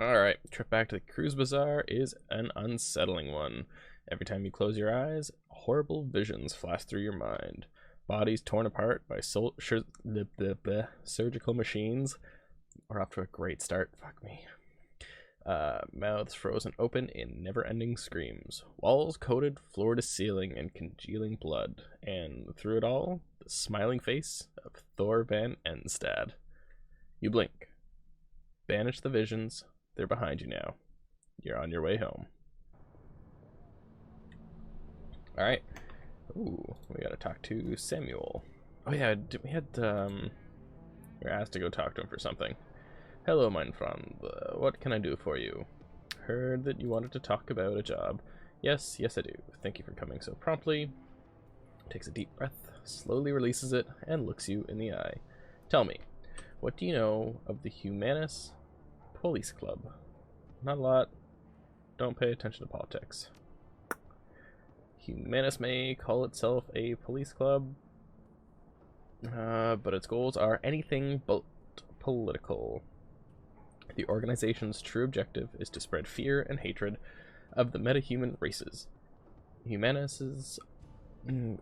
Alright, trip back to the cruise bazaar is an unsettling one. Every time you close your eyes, horrible visions flash through your mind. Bodies torn apart by surgical machines. We're off to a great start. Fuck me. Mouths frozen open in never-ending screams. Walls coated floor to ceiling in congealing blood. And through it all, the smiling face of Thor Van Enstad. You blink. Banish the visions. They're behind you now. You're on your way home. Alright. Ooh, we gotta talk to Samuel. Oh yeah, we were asked to go talk to him for something. Hello, mein Freund. What can I do for you? Heard that you wanted to talk about a job. Yes, I do. Thank you for coming so promptly. Takes a deep breath, slowly releases it, and looks you in the eye. Tell me, what do you know of the Humanus Police Club? Not a lot. Don't pay attention to politics. Humanus may call itself a police club, but its goals are anything but political. The organization's true objective is to spread fear and hatred of the metahuman races. Humanus'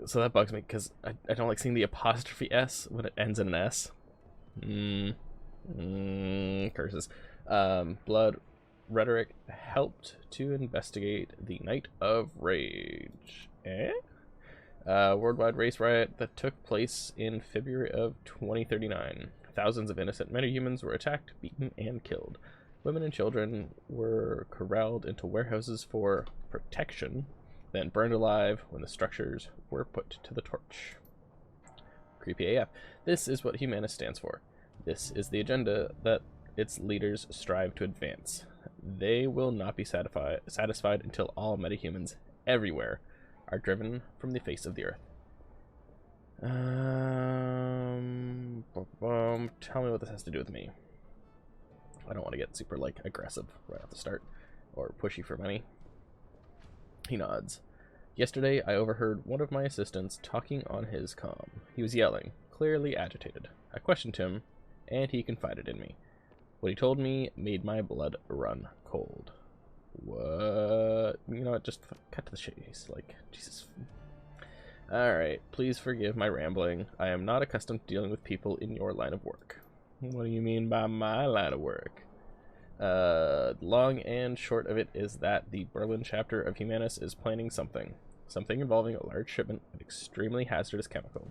so that bugs me because I don't like seeing the apostrophe S when it ends in an S. Curses. Blood Rhetoric helped to investigate the Night of Rage. Worldwide race riot that took place in February of 2039. Thousands of innocent metahumans were attacked, beaten, and killed. Women and children were corralled into warehouses for protection, then burned alive when the structures were put to the torch. Creepy AF. This is what Humanus stands for. This is the agenda that its leaders strive to advance. They will not be satisfied until all metahumans everywhere are driven from the face of the earth. Tell me what this has to do with me. I don't want to get super aggressive right off the start or pushy for money. He nods. Yesterday I overheard one of my assistants talking on his comm. He was yelling, clearly agitated. I questioned him, and he confided in me. What he told me made my blood run cold. What? You know what, just cut to the chase. Jesus. Alright, please forgive my rambling. I am not accustomed to dealing with people in your line of work. What do you mean by my line of work? Long and short of it is that the Berlin chapter of Humanus is planning something. Something involving a large shipment of extremely hazardous chemical.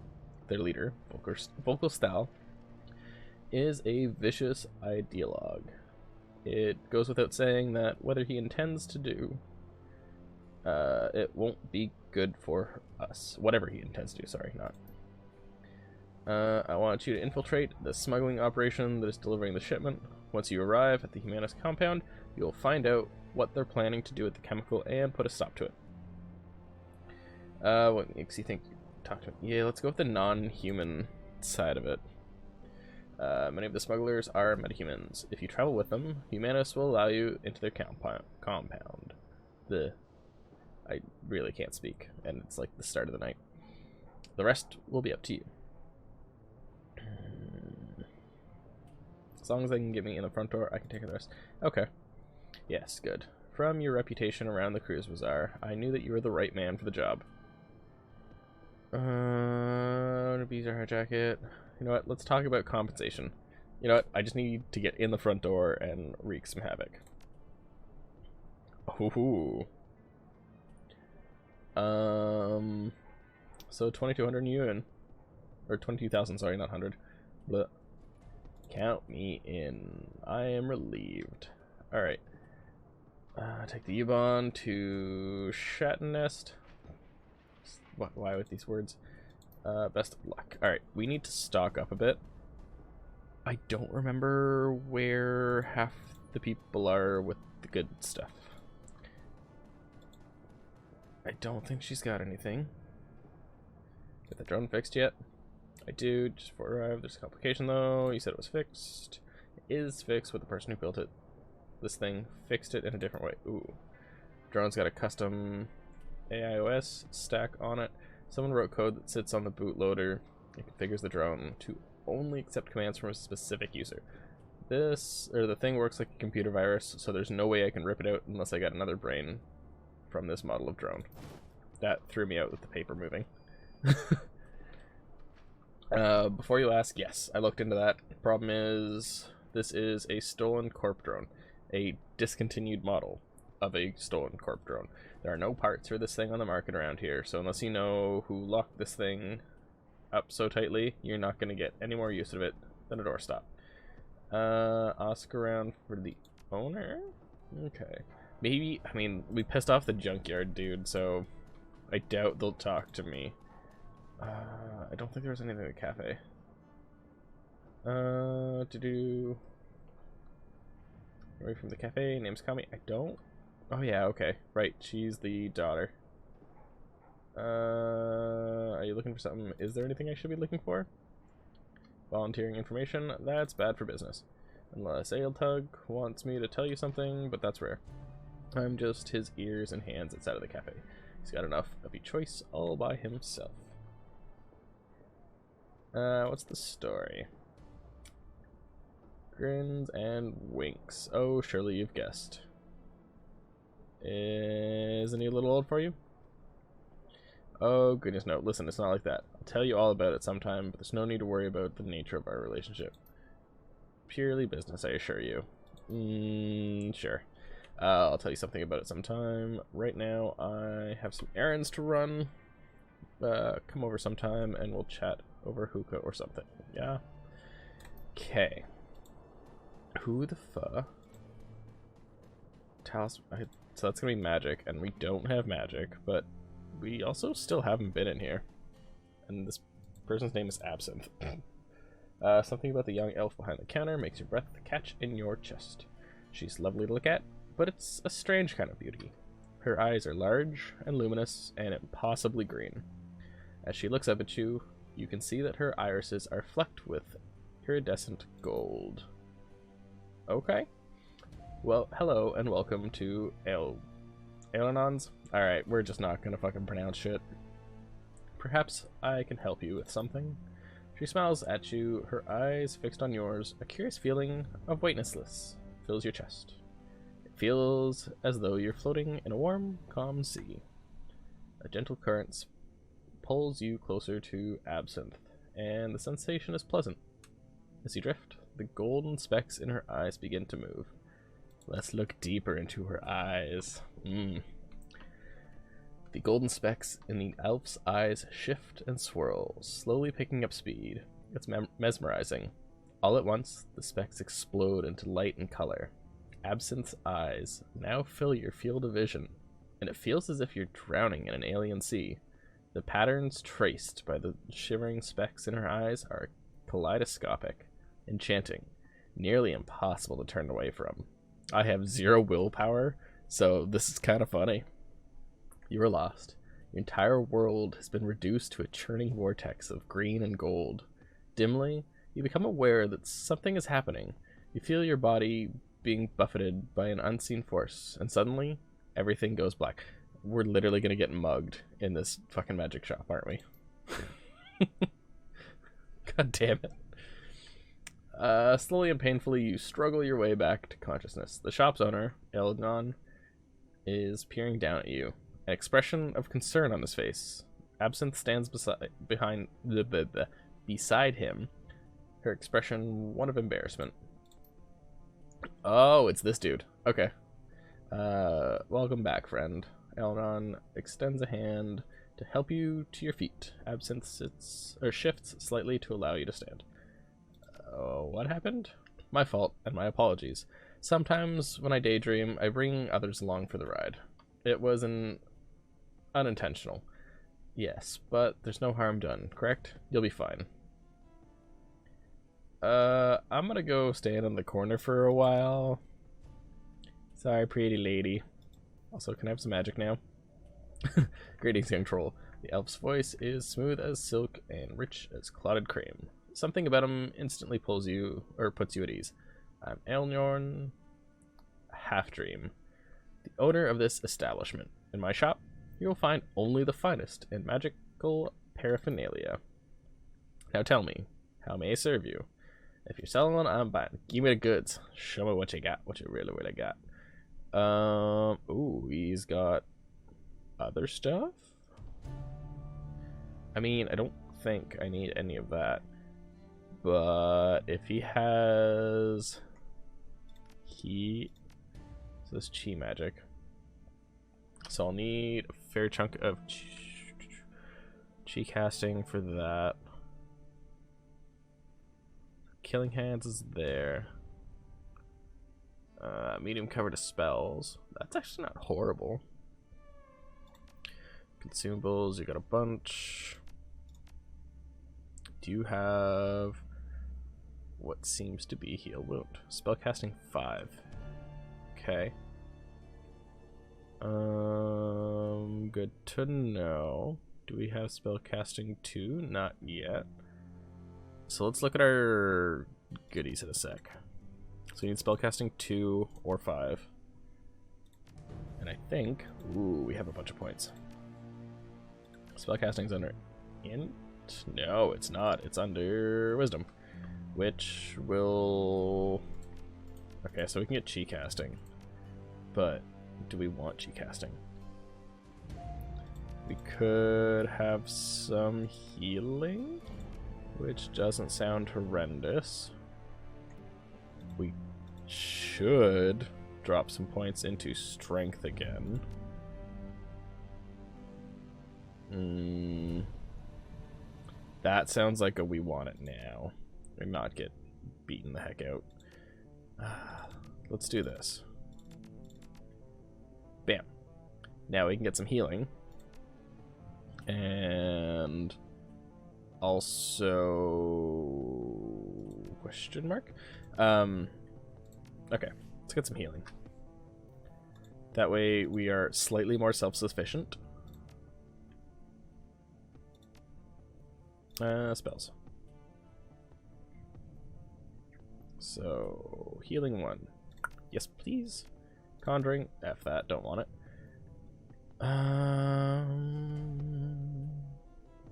Their leader, Volkostal, is a vicious ideologue. It goes without saying that whether he intends to do, it won't be good for us. Whatever he intends to do, sorry, not. I want you to infiltrate the smuggling operation that is delivering the shipment. Once you arrive at the Humanus compound, you'll find out what they're planning to do with the chemical and put a stop to it. What makes you think you talk to him? Yeah, let's go with the non-human side of it. Many of the smugglers are metahumans. If you travel with them, Humanus will allow you into their compound. I really can't speak, and it's like the start of the night. The rest will be up to you. As long as they can get me in the front door, I can take care of the rest. Okay. Yes, good. From your reputation around the cruise bazaar, I knew that you were the right man for the job. Bees our jacket. You know what? Let's talk about compensation. You know what? I just need to get in the front door and wreak some havoc. Ooh. So 2,200 yuan, or 22,000. Sorry, not 100. But count me in. I am relieved. All right. Take the U-Bahn to Shatternest. Why with these words? Best of luck. Alright, we need to stock up a bit. I don't remember where half the people are with the good stuff. I don't think she's got anything. Get the drone fixed yet? I do, just before I arrive. There's a complication though. You said it was fixed. It is fixed, but the person who built it, this thing, fixed it in a different way. Ooh. Drone's got a custom AIOS stack on it. Someone wrote code that sits on the bootloader. It configures the drone to only accept commands from a specific user. the thing works like a computer virus, so there's no way I can rip it out unless I got another brain from this model of drone. That threw me out with the paper moving. Before you ask, yes, I looked into that. Problem is, this is a stolen corp drone. A discontinued model of a stolen corp drone. There are no parts for this thing on the market around here, so unless you know who locked this thing up so tightly, you're not going to get any more use of it than a doorstop. Ask around for the owner? Okay. Maybe, I mean, we pissed off the junkyard dude, so I doubt they'll talk to me. I don't think there was anything at the cafe. Away from the cafe, name's Kami. I don't. Oh yeah, okay. Right, she's the daughter. Are you looking for something? Is there anything I should be looking for? Volunteering information? That's bad for business. Unless Ailtug wants me to tell you something, but that's rare. I'm just his ears and hands outside of the cafe. He's got enough of a choice all by himself. What's the story? Grins and winks. Oh, surely you've guessed. Isn't he a little old for you? Oh, goodness, no. Listen, it's not like that. I'll tell you all about it sometime, but there's no need to worry about the nature of our relationship. Purely business, I assure you. Sure. I'll tell you something about it sometime. Right now, I have some errands to run. Come over sometime, and we'll chat over hookah or something. Yeah? Okay. Who the fuck? So that's gonna be magic, and we don't have magic, but we also still haven't been in here. And this person's name is Absinthe. Something about the young elf behind the counter makes your breath catch in your chest. She's lovely to look at, but it's a strange kind of beauty. Her eyes are large and luminous and impossibly green. As she looks up at you, you can see that her irises are flecked with iridescent gold. Okay. Well, hello and welcome to Ailanons. Alright, we're just not gonna fucking pronounce shit. Perhaps I can help you with something. She smiles at you, her eyes fixed on yours. A curious feeling of weightlessness fills your chest. It feels as though you're floating in a warm, calm sea. A gentle current pulls you closer to Absinthe, and the sensation is pleasant. As you drift, the golden specks in her eyes begin to move. Let's look deeper into her eyes. The golden specks in the elf's eyes shift and swirl, slowly picking up speed. It's mesmerizing. All at once, the specks explode into light and color. Absinthe's eyes now fill your field of vision, and it feels as if you're drowning in an alien sea. The patterns traced by the shivering specks in her eyes are kaleidoscopic, enchanting, nearly impossible to turn away from. I have 0 willpower, so this is kind of funny. You are lost. Your entire world has been reduced to a churning vortex of green and gold. Dimly, you become aware that something is happening. You feel your body being buffeted by an unseen force, and suddenly, everything goes black. We're literally gonna get mugged in this fucking magic shop, aren't we? God damn it. Slowly and painfully, you struggle your way back to consciousness. The shop's owner, Elgon, is peering down at you, an expression of concern on his face. Absinthe stands beside him, her expression one of embarrassment. Oh, it's this dude. Okay. Welcome back, friend. Elgon extends a hand to help you to your feet. Absinthe shifts slightly to allow you to stand. What happened? My fault, and my apologies. Sometimes, when I daydream, I bring others along for the ride. It was unintentional. Yes, but there's no harm done, correct? You'll be fine. I'm gonna go stand in the corner for a while. Sorry, pretty lady. Also, can I have some magic now? Greetings, young troll. The elf's voice is smooth as silk and rich as clotted cream. Something about him instantly puts you at ease. I'm Ailnorn Halfdream, the owner of this establishment. In my shop, you will find only the finest in magical paraphernalia. Now tell me, how may I serve you? If you're selling, I'm buying. Give me the goods. Show me what you got. What you really, really got. Ooh, he's got other stuff? I mean, I don't think I need any of that. But if he has... So this chi magic. So I'll need a fair chunk of chi casting for that. Killing Hands is there. Medium cover to spells. That's actually not horrible. Consumables, you got a bunch. Do you have what seems to be heal wound? Spellcasting 5. Okay. Good to know. Do we have spellcasting 2? Not yet. So let's look at our goodies in a sec. So we need spellcasting 2 or 5. And I think, ooh, we have a bunch of points. Spellcasting's under int? No, it's not. It's under wisdom, which will... Okay, so we can get chi casting, but do we want chi casting? We could have some healing, which doesn't sound horrendous. We should drop some points into strength again. That sounds like a we want it now, and not get beaten the heck out. Let's do this. Bam. Now we can get some healing. And also question mark? Okay, let's get some healing. That way we are slightly more self-sufficient. Spells. So, healing 1. Yes, please. Conjuring. F that, don't want it.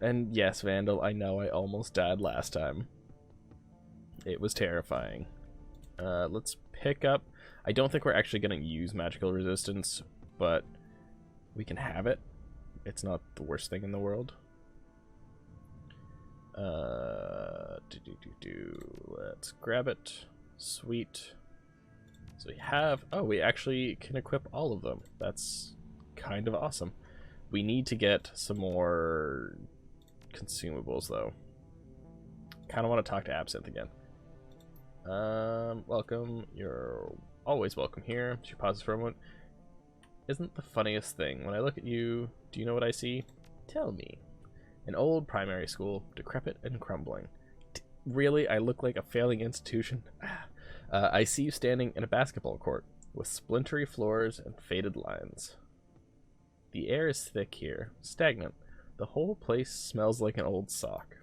And yes, Vandal, I know I almost died last time. It was terrifying. Let's pick up... I don't think we're actually going to use magical resistance, but we can have it. It's not the worst thing in the world. Let's grab it. Sweet. So we have... Oh, we actually can equip all of them. That's kind of awesome. We need to get some more consumables, though. Kind of want to talk to Absinthe again. Welcome. You're always welcome here. She pauses for a moment. Isn't the funniest thing, when I look at you, do you know what I see? Tell me. An old primary school, decrepit and crumbling. Really? I look like a failing institution? I see you standing in a basketball court, with splintery floors and faded lines. The air is thick here, stagnant. The whole place smells like an old sock.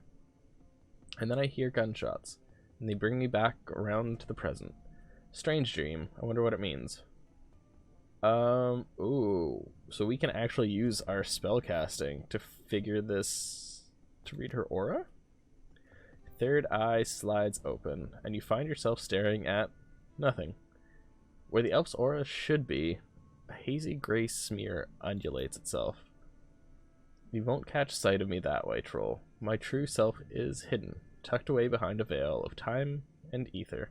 And then I hear gunshots, and they bring me back around to the present. Strange dream. I wonder what it means. Ooh. So we can actually use our spellcasting to figure this... to read her aura? Third eye slides open, and you find yourself staring at nothing. Where the elf's aura should be, a hazy gray smear undulates itself. You won't catch sight of me that way, troll. My true self is hidden, tucked away behind a veil of time and ether.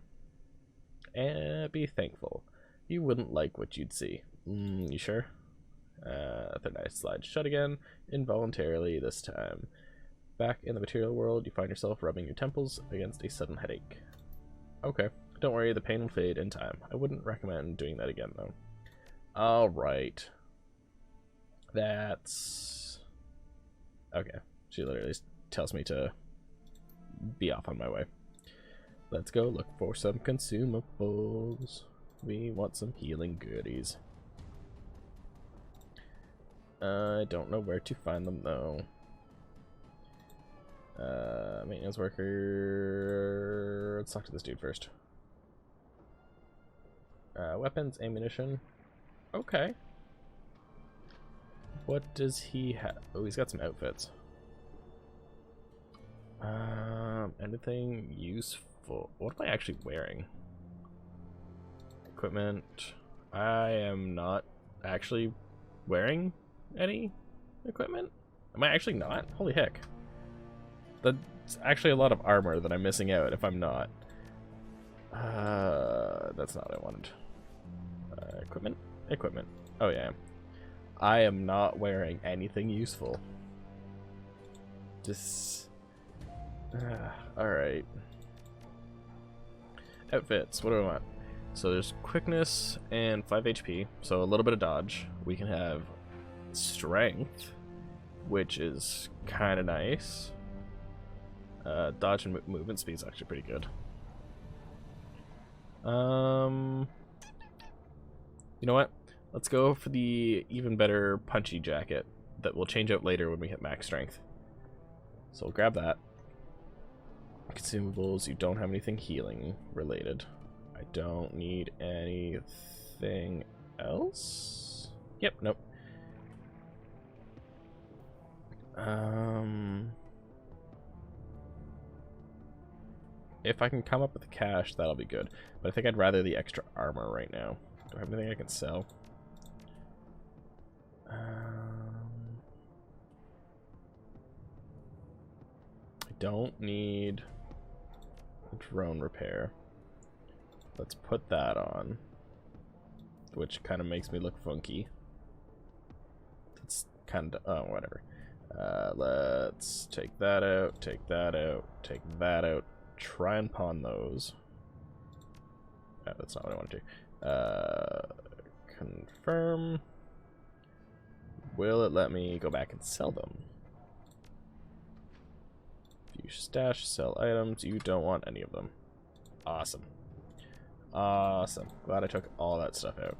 And be thankful. You wouldn't like what you'd see. You sure? Third eye slides shut again, involuntarily this time. Back in the material world, you find yourself rubbing your temples against a sudden headache. Okay, don't worry, the pain will fade in time. I wouldn't recommend doing that again, though. Alright. That's... Okay, she literally tells me to be off on my way. Let's go look for some consumables. We want some healing goodies. I don't know where to find them, though. Maintenance worker... Let's talk to this dude first. Weapons, ammunition. Okay. What does he have? Oh, he's got some outfits. Anything useful? helpful. What am I actually wearing? Equipment. I am not actually wearing any equipment. Am I actually not? Holy heck. That's actually a lot of armor that I'm missing out if I'm not. That's not what I wanted. Equipment? Equipment. Oh yeah. I am not wearing anything useful. Just... alright. Outfits. What do I want? So there's quickness and 5 HP, so a little bit of dodge. We can have strength, which is kind of nice. Dodge and movement speed is actually pretty good. You know what? Let's go for the even better punchy jacket that will change out later when we hit max strength. So we'll grab that. Consumables, you don't have anything healing related. I don't need anything else. Yep, nope. If I can come up with the cash, that'll be good. But I think I'd rather the extra armor right now. Do I have anything I can sell? I don't need a drone repair. Let's put that on, which kind of makes me look funky. It's kind of, oh, whatever. Let's take that out, take that out, take that out. Try and pawn those. Oh, that's not what I want to do. Confirm. Will it let me go back and sell them? View stash, sell items. You don't want any of them. Awesome. Awesome. Glad I took all that stuff out.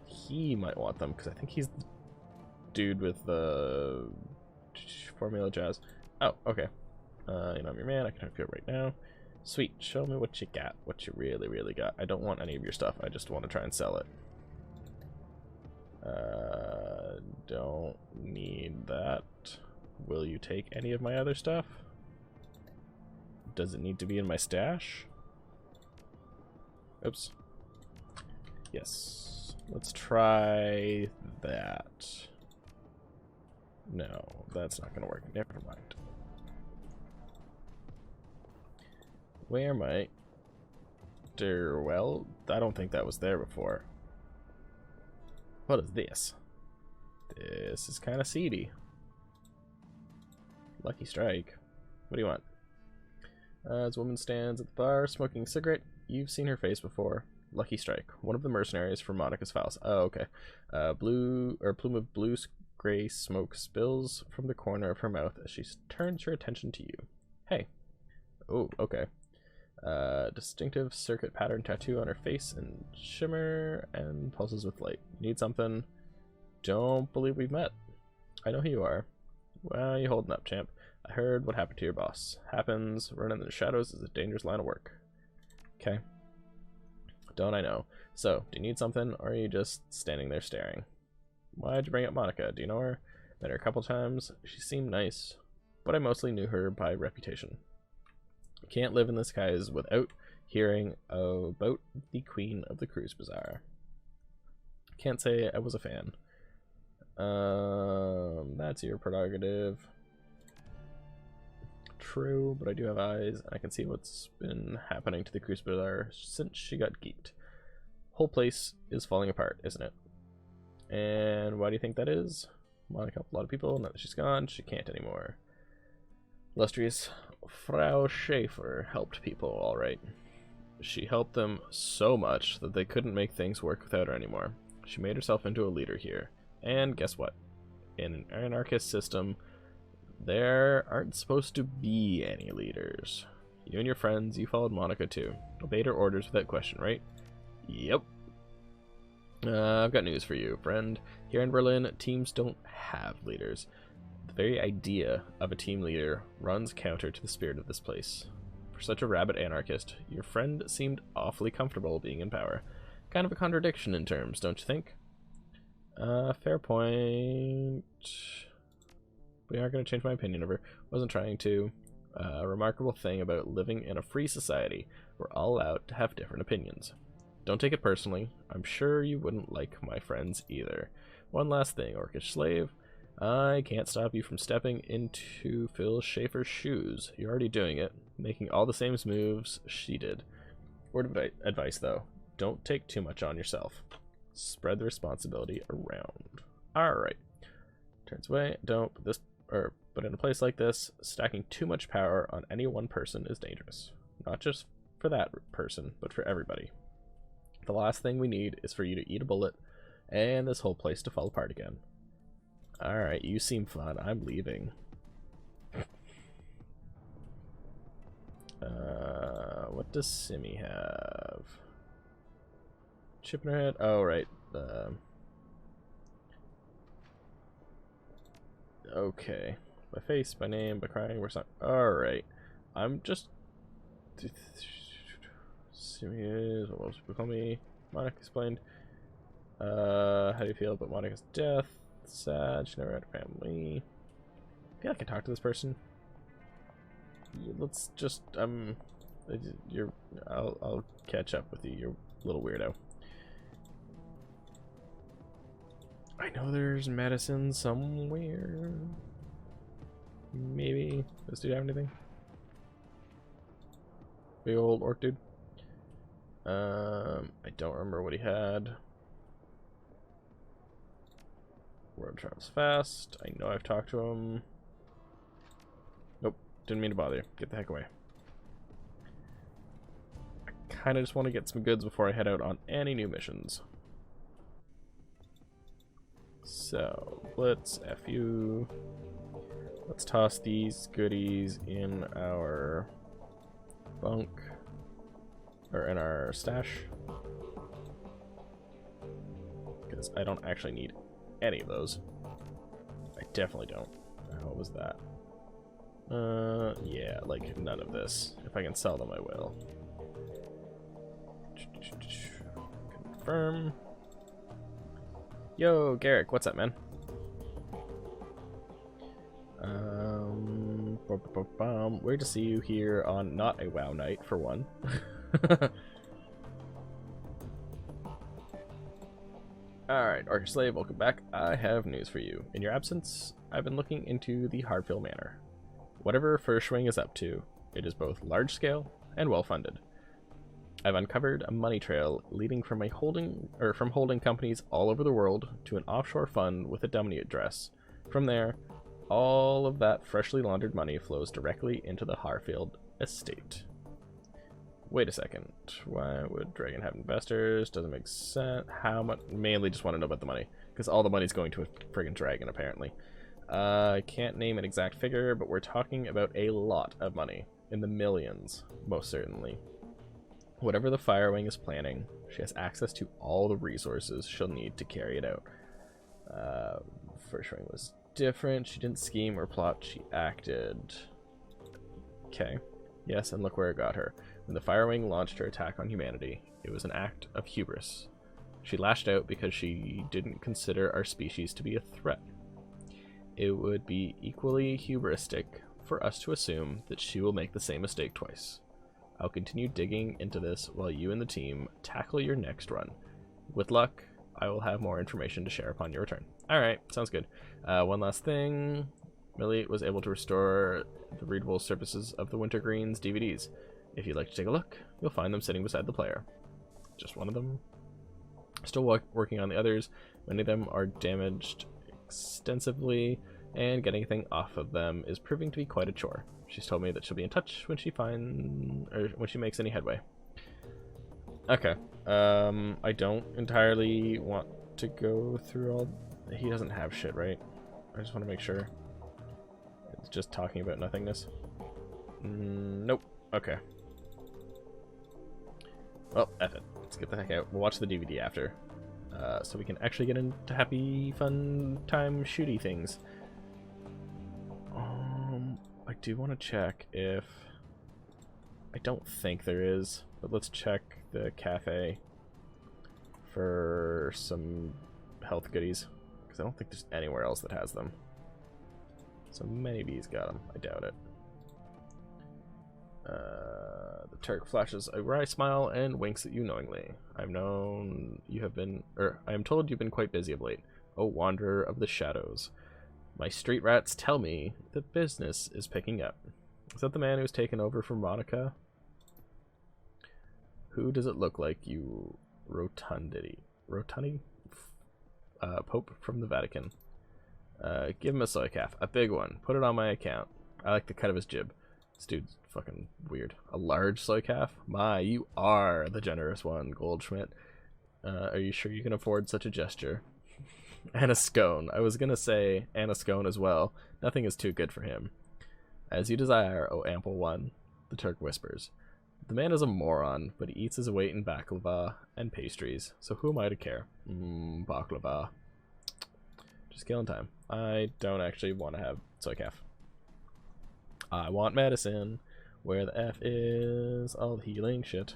He might want them because I think he's the dude with the formula jazz. Oh, okay. You know I'm your man. I can help you out right now. Sweet. Show me what you got. What you really, really got. I don't want any of your stuff. I just want to try and sell it. Don't need that. Will you take any of my other stuff? Does it need to be in my stash? Oops. Yes. Let's try that. No, that's not going to work. Never mind. Where might... well, I don't think that was there before. What is this? This is kind of seedy. Lucky strike. What do you want? As a woman stands at the bar, smoking a cigarette. You've seen her face before. Lucky strike. One of the mercenaries from Monica's files. Oh, okay. Plume of blue-gray smoke spills from the corner of her mouth as she turns her attention to you. Hey. Oh, okay. Distinctive circuit pattern tattoo on her face and shimmer and pulses with light. Need something? Don't believe we've met. I know who you are. Well, you holding up, champ. I heard what happened to your boss. Happens. Running in the shadows is a dangerous line of work. Okay. Don't I know. So, do you need something, or are you just standing there staring? Why'd you bring up Monica? Do you know her? Met her a couple times. She seemed nice, but I mostly knew her by reputation. Can't live in the skies without hearing about the Queen of the Cruise Bazaar. Can't say I was a fan. That's your prerogative. True, but I do have eyes, and I can see what's been happening to the Cruise Bazaar since she got geeked. Whole place is falling apart, isn't it? And why do you think that is? Monica helped a lot of people. Now that she's gone, she can't anymore. Illustrious Frau Schaefer helped people, all right. She helped them so much that they couldn't make things work without her anymore. She made herself into a leader here. And guess what? In an anarchist system, there aren't supposed to be any leaders. You and your friends, you followed Monica too. Obeyed her orders without question, right? Yep. I've got news for you, friend. Here in Berlin, teams don't have leaders. The very idea of a team leader runs counter to the spirit of this place. For such a rabid anarchist, your friend seemed awfully comfortable being in power. Kind of a contradiction in terms, don't you think? Fair point. We aren't going to change my opinion of her. Wasn't trying to. A remarkable thing about living in a free society. We're all allowed to have different opinions. Don't take it personally. I'm sure you wouldn't like my friends either. One last thing, Orcish slave. I can't stop you from stepping into Phil Schaefer's shoes. You're already doing it, making all the same moves she did. Word of advice, though. Don't take too much on yourself. Spread the responsibility around. Alright. Turns away. Don't put this, but in a place like this, stacking too much power on any one person is dangerous. Not just for that person, but for everybody. The last thing we need is for you to eat a bullet and this whole place to fall apart again. Alright, you seem fun. I'm leaving. What does Simi have? Chip in her head? Oh, right. Okay. By face, by name, by crying, we're not. Alright. I'm just. Simi is what most people call me. Monica explained. How do you feel about Monica's death? Sad, she never had a family. I feel like I can talk to this person. Let's just I'll catch up with you, you little weirdo. I know there's medicine somewhere. Maybe. Does this dude have anything? Big old orc dude. I don't remember what he had. Road travels fast. I know I've talked to him. Nope, didn't mean to bother you. Get the heck away. I kind of just want to get some goods before I head out on any new missions. So, let's F you. Let's toss these goodies in our bunk. Or in our stash. Because I don't actually need any of those. I definitely don't. What was that? Yeah, like none of this. If I can sell them, I will. Confirm. Yo, Garrick, what's up, man? Weird to see you here on not a WoW night, for one. Alright, Orcish Slave, welcome back. I have news for you. In your absence, I've been looking into the Hardfield Manor. Whatever Feuerschwinge is up to, it is both large-scale and well-funded. I've uncovered a money trail leading from holding companies all over the world to an offshore fund with a dummy address. From there, all of that freshly laundered money flows directly into the Harfield estate. Wait a second. Why would Dragon have investors? Doesn't make sense. How much? Mainly just want to know about the money, because all the money's going to a friggin' dragon, apparently. I can't name an exact figure, but we're talking about a lot of money. In the millions, most certainly. Whatever the Firewing is planning, she has access to all the resources she'll need to carry it out. Feuerschwinge was different. She didn't scheme or plot, she acted. Okay. Yes, and look where it got her. When the Firewing launched her attack on humanity, it was an act of hubris. She lashed out because she didn't consider our species to be a threat. It would be equally hubristic for us to assume that she will make the same mistake twice. I'll continue digging into this while you and the team tackle your next run. With luck, I will have more information to share upon your return. Alright, sounds good. One last thing. Millie was able to restore the readable surfaces of the Wintergreen's DVDs. If you'd like to take a look, you'll find them sitting beside the player. Just one of them. Still working on the others. Many of them are damaged extensively, and getting anything off of them is proving to be quite a chore. She's told me that she'll be in touch when she makes any headway. Okay. I don't entirely want to go through all. He doesn't have shit, right? I just want to make sure. It's just talking about nothingness. Nope. Okay. Well, F it. Let's get the heck out. We'll watch the DVD after. So we can actually get into happy, fun time shooty things. I do want to check if... I don't think there is, but let's check the cafe for some health goodies, because I don't think there's anywhere else that has them. So maybe he's got them. I doubt it. The Turk flashes a wry smile and winks at you knowingly. I am told you've been quite busy of late, O wanderer of the shadows. My street rats tell me that business is picking up. Is that the man who's taken over from Monica? Who does it look like, you Rotundi? Pope from the Vatican. Give him a soy calf. A big one. Put it on my account. I like the cut of his jib. This dude's fucking weird. A large soy calf? My, you are the generous one, Goldschmidt. Are you sure you can afford such a gesture? And a scone. I was gonna say, and a scone as well. Nothing is too good for him. As you desire, O ample one, the Turk whispers. The man is a moron, but he eats his weight in baklava and pastries, so who am I to care? Baklava. Just killing time. I don't actually want to have soy calf. I want medicine. Where the F is all the healing shit.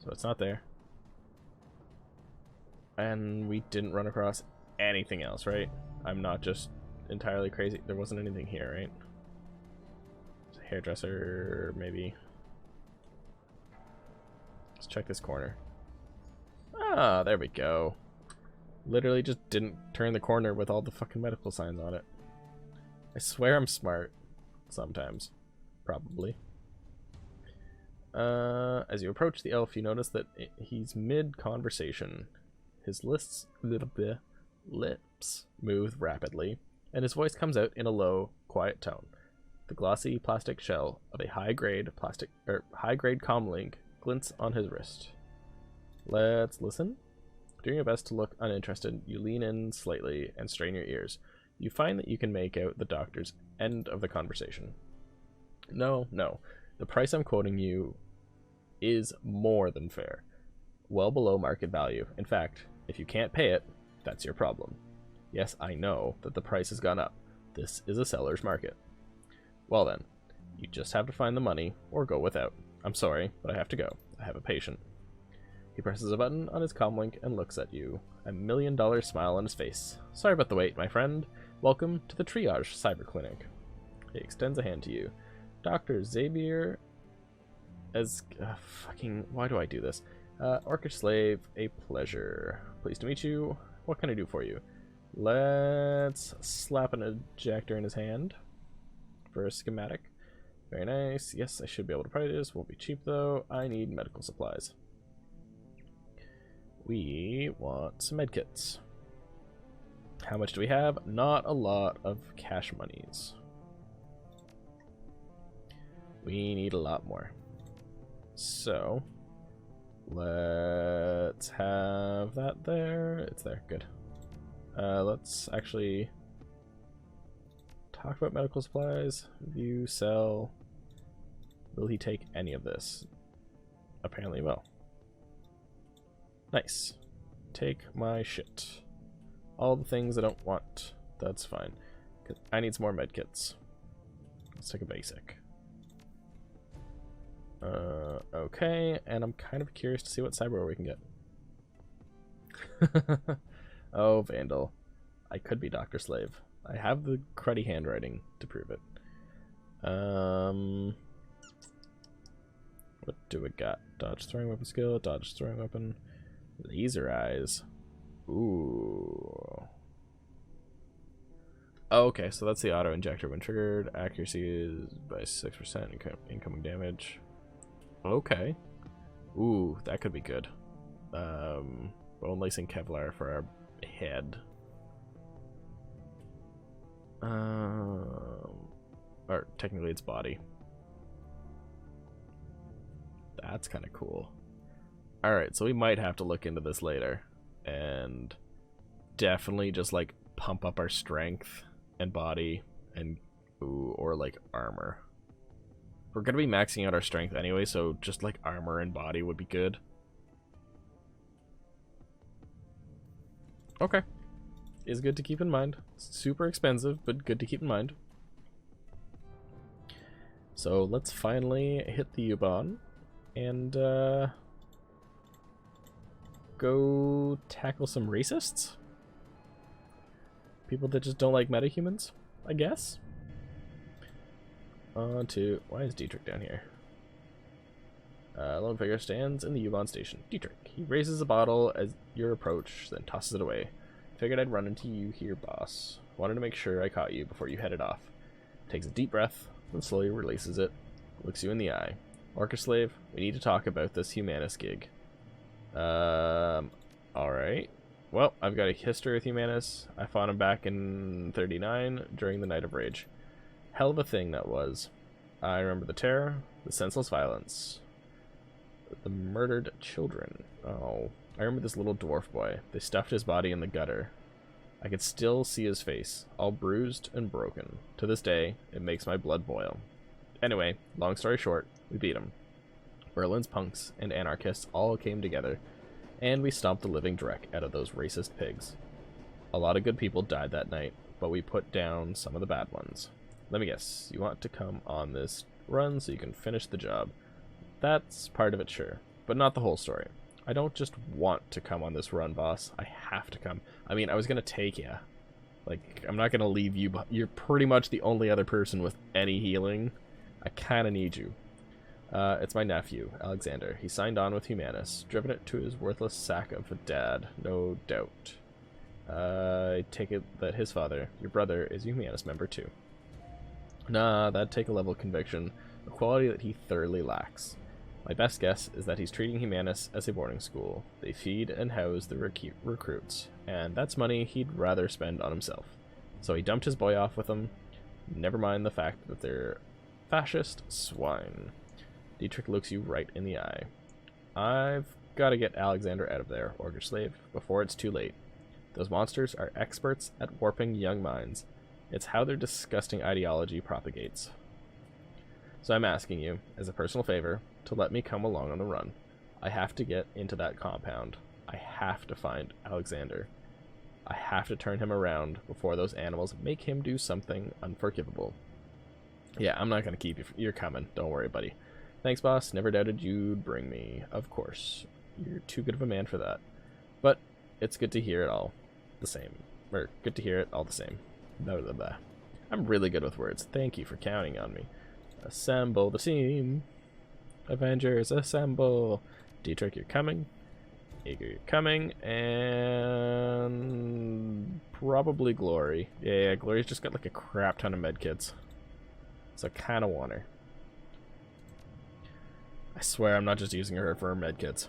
So it's not there. And we didn't run across anything else, right? I'm not just entirely crazy. There wasn't anything here, right? There's a hairdresser, maybe. Let's check this corner. Ah, there we go. Literally just didn't turn the corner with all the fucking medical signs on it. I swear I'm smart. Sometimes. Probably. As you approach the elf, you notice that he's mid-conversation. His lips move rapidly, and his voice comes out in a low, quiet tone. The glossy plastic shell of a high-grade comlink glints on his wrist. Let's listen. Doing your best to look uninterested, you lean in slightly and strain your ears. You find that you can make out the doctor's end of the conversation. No. The price I'm quoting you is more than fair. Well below market value. In fact, if you can't pay it, that's your problem. Yes, I know that the price has gone up. This is a seller's market. Well then, you just have to find the money or go without. I'm sorry, but I have to go. I have a patient. He presses a button on his comlink and looks at you, a $1 million smile on his face. Sorry about the wait, my friend. Welcome to the Triage Cyber Clinic. He extends a hand to you. Dr. Xavier why do I do this? Orcish slave, a pleasure. Pleased to meet you. What can I do for you? Let's slap an ejector in his hand for a schematic. Very nice. Yes, I should be able to price this. Won't be cheap though. I need medical supplies. We want some medkits. How much do we have? Not a lot of cash monies. We need a lot more. So, let's have that there. It's there. Good. Let's actually talk about medical supplies. View, sell. Will he take any of this? Apparently he will. Nice. Take my shit. All the things I don't want. That's fine. 'Cause I need some more medkits. Let's take a basic. Okay, and I'm kind of curious to see what cyberware we can get. Oh, Vandal. I could be Dr. Slave. I have the cruddy handwriting to prove it. What do we got? Dodge throwing weapon skill, dodge throwing weapon, laser eyes. Ooh. Oh, okay, so that's the auto injector when triggered. Accuracy is by 6%, incoming damage. Okay. Ooh, that could be good. Bone lacing Kevlar for our head. Or technically it's body. That's kind of cool. Alright, so we might have to look into this later. And definitely just like pump up our strength and body and or like armor. We're gonna be maxing out our strength anyway, so just like armor and body would be good. Okay. Is good to keep in mind. Super expensive, but good to keep in mind. So let's finally hit the U-Bahn and go tackle some racists? People that just don't like metahumans, I guess? On to... Why is Dietrich down here? Lone figure stands in the U-Bahn station. Dietrich. He raises a bottle as you approach, then tosses it away. Figured I'd run into you here, boss. Wanted to make sure I caught you before you headed off. Takes a deep breath, then slowly releases it. Looks you in the eye. Orca slave, we need to talk about this Humanus gig. Alright. Well, I've got a history with Humanus. I fought him back in 39 during the Night of Rage. Hell of a thing that was. I remember the terror, the senseless violence, the murdered children. Oh, I remember this little dwarf boy. They stuffed his body in the gutter. I could still see his face, all bruised and broken. To this day, it makes my blood boil. Anyway, long story short, we beat him. Berlin's punks and anarchists all came together, and we stomped the living dreck out of those racist pigs. A lot of good people died that night, but we put down some of the bad ones. Let me guess, you want to come on this run so you can finish the job. That's part of it, sure, but not the whole story. I don't just want to come on this run, boss. I have to come. I mean, I was going to take you. Like, I'm not going to leave you, but you're pretty much the only other person with any healing. I kind of need you. It's my nephew, Alexander. He signed on with Humanus, driven it to his worthless sack of a dad, no doubt. I take it that his father, your brother, is a Humanus member too. Nah, that'd take a level of conviction, a quality that he thoroughly lacks. My best guess is that he's treating Humanus as a boarding school. They feed and house the recruits, and that's money he'd rather spend on himself. So he dumped his boy off with them, never mind the fact that they're fascist swine. Dietrich looks you right in the eye. I've got to get Alexander out of there, Orca slave, before it's too late. Those monsters are experts at warping young minds. It's how their disgusting ideology propagates. So I'm asking you, as a personal favor, to let me come along on the run. I have to get into that compound. I have to find Alexander. I have to turn him around before those animals make him do something unforgivable. Yeah, I'm not going to keep you. You're coming. Don't worry, buddy. Thanks, boss. Never doubted you'd bring me. Of course. You're too good of a man for that. But it's good to hear it all the same. Or, good to hear it all the same. Blah, blah, blah. I'm really good with words. Thank you for counting on me. Assemble the team. Avengers, assemble. Dietrich, you're coming. Eager, you're coming. And probably Glory. Yeah, Glory's just got like a crap ton of medkits. So I kind of want her. I swear I'm not just using her for her medkits.